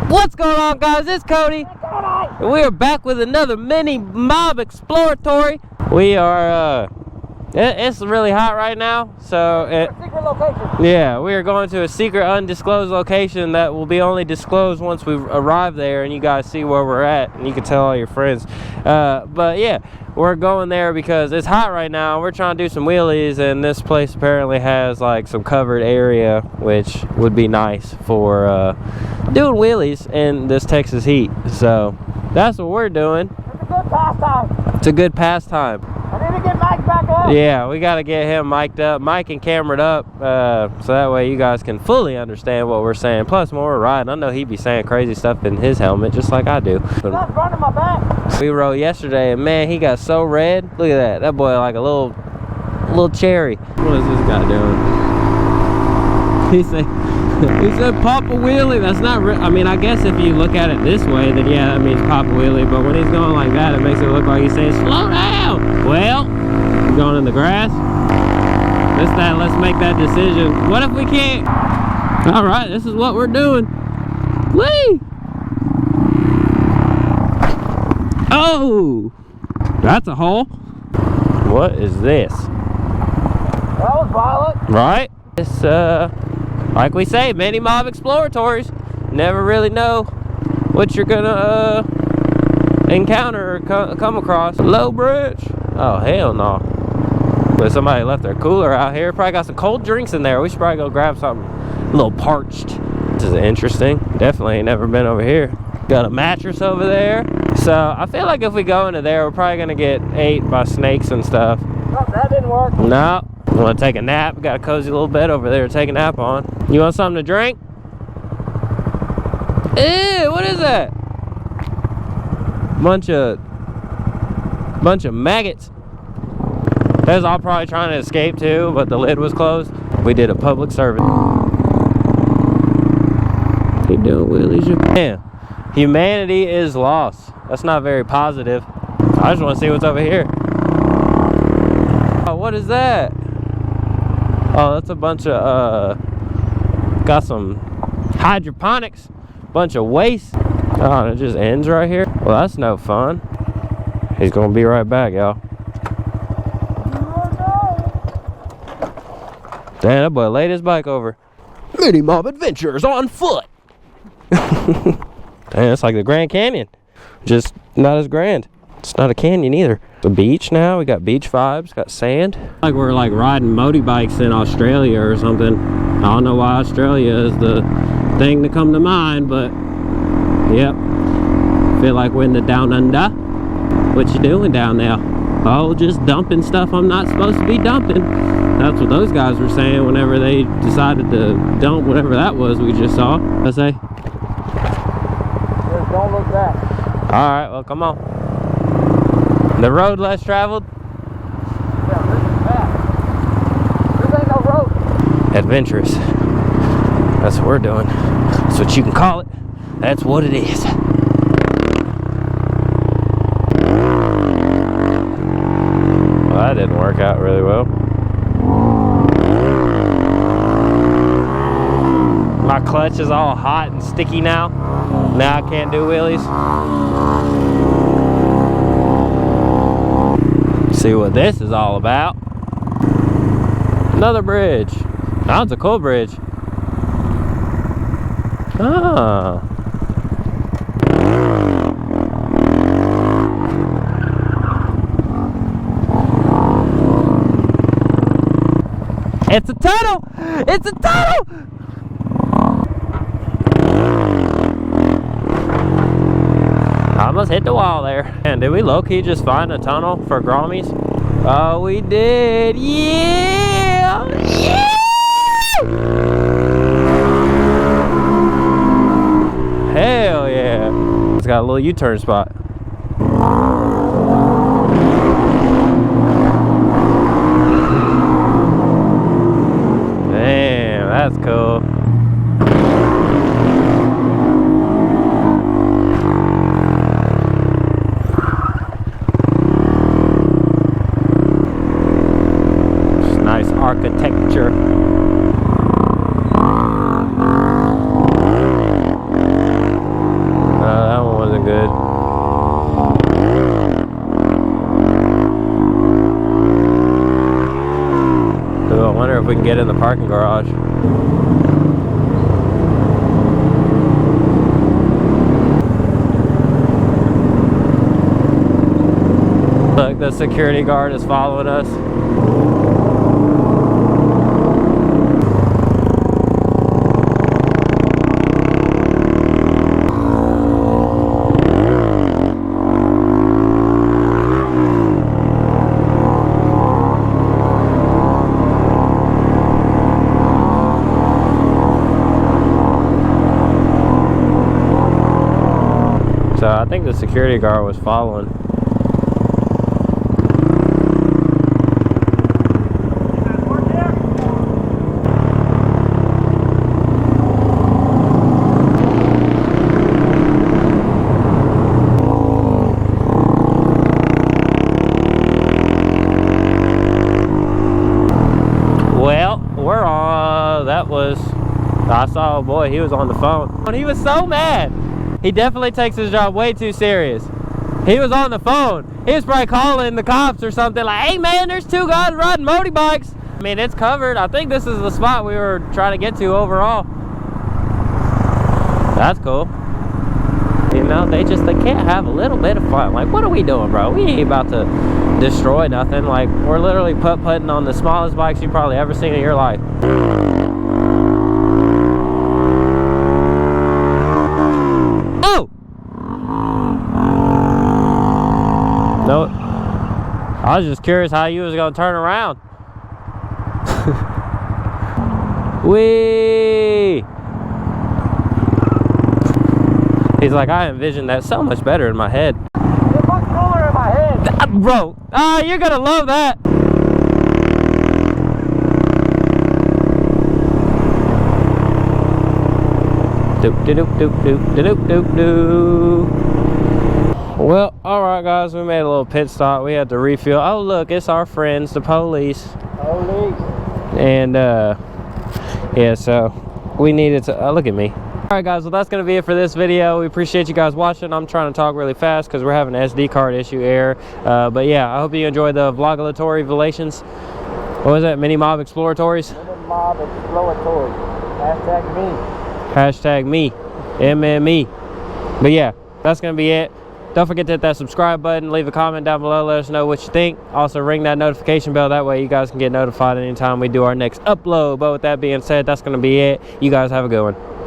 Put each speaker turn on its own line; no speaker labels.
What's going on, guys? It's Cody. And we are back with another mini mob exploratory. We are it's really hot right now, so
secret location.
Yeah, we are going to a secret undisclosed location that will be only disclosed once we arrive there and you guys see where we're at and you can tell all your friends. But yeah, we're going there because it's hot right now. We're trying to do some wheelies, and this place apparently has like some covered area, which would be nice for doing wheelies in this Texas heat. So that's what we're doing.
It's a good pastime.
It's a good pastime.
I need to get Mike back up.
Yeah, we got to get him mic'd up, mic and cameraed up, so that way you guys can fully understand what we're saying. Plus, when we're riding, I know he'd be saying crazy stuff in his helmet, just like I do.
He's not burning my back.
We rode yesterday, and man, he got so red. Look at that. That boy like a little cherry. What is this guy doing? He said pop a wheelie. That's not real. I mean, I guess if you look at it this way, then yeah, that means pop a wheelie. But when he's going like that, it makes it look like he's saying slow down. Well, going in the grass. Let's make that decision. What if we can't? All right, this is what we're doing. Whee! Oh, that's a hole. What is this?
That was violent.
Right? It's like we say, many mob exploratories. Never really know what you're gonna encounter or come across. Low bridge. Oh hell no. But somebody left their cooler out here. Probably got some cold drinks in there. We should probably go grab something a little parched. This is interesting. Definitely ain't never been over here. Got a mattress over there. So I feel like if we go into there, we're probably gonna get ate by snakes and stuff.
Oh, that didn't work.
No. Want to take a nap? We got a cozy little bed over there to take a nap on. You want something to drink? Ew, what is that? Bunch of maggots. That's all probably trying to escape too, but the lid was closed. We did a public service. You doing wheelies? Damn. Humanity is lost. That's not very positive. I just want to see what's over here. Oh, what is that? Oh, that's a bunch of got some hydroponics, bunch of waste. Oh, and it just ends right here. Well, that's no fun. He's gonna be right back, y'all. Damn, that boy laid his bike over. Mini mob adventures on foot. Damn, it's like the Grand Canyon, just not as grand. It's not a canyon either. It's a beach now. We got beach vibes, got sand. Like we're like riding motorbikes in Australia or something. I don't know why Australia is the thing to come to mind, but yep. Feel like we're in the down under. What you doing down there? Oh, just dumping stuff I'm not supposed to be dumping. That's what those guys were saying whenever they decided to dump whatever that was we just saw. I say.
Don't look back.
All right, well, come on. The road less traveled?
Yeah, this is bad. This ain't no road.
Adventurous. That's what we're doing. That's what you can call it. That's what it is. Well, that didn't work out really well. My clutch is all hot and sticky now. Now I can't do wheelies. See what this is all about. Another bridge. That's a cool bridge. Ah. It's a tunnel! It's a tunnel! I almost hit the wall there. And did we low-key just find a tunnel for Groms? Oh, we did. Yeah! Yeah! Hell yeah. It's got a little U-turn spot. Damn, that's cool. Architecture. we can get in the parking garage. Look, the security guard is following us. So I think the security guard was following. Well, we're on. That was. I saw a boy. He was on the phone. And he was so mad. He definitely takes his job way too serious. He was on the phone. He was probably calling the cops or something like, hey man, there's 2 guys riding motorbikes. I mean, it's covered. I think this is the spot we were trying to get to overall. That's cool. You know, they can't have a little bit of fun. Like, what are we doing, bro? We ain't about to destroy nothing. Like, we're literally putt-putting on the smallest bikes you've probably ever seen in your life. No, I was just curious how you was gonna turn around. Whee! He's like, I envisioned that so much better in my head.
It's much cooler in my head.
Bro, you're gonna love that. Doop doop doop doop doop doop doop. Well, alright guys, we made a little pit stop. We had to refuel. Oh look, it's our friends, the police.
Police.
And yeah, so we needed to look at me. Alright guys, well that's gonna be it for this video. We appreciate you guys watching. I'm trying to talk really fast because we're having an SD card issue error. But yeah, I hope you enjoyed the vlogatory relations. What was that? Mini Mob Exploratories?
Mini Mob Exploratory. Hashtag me.
Hashtag me. MME. But yeah, that's gonna be it. Don't forget to hit that subscribe button, leave a comment down below, let us know what you think. Also ring that notification bell, that way you guys can get notified anytime we do our next upload. But with that being said, that's going to be it. You guys have a good one.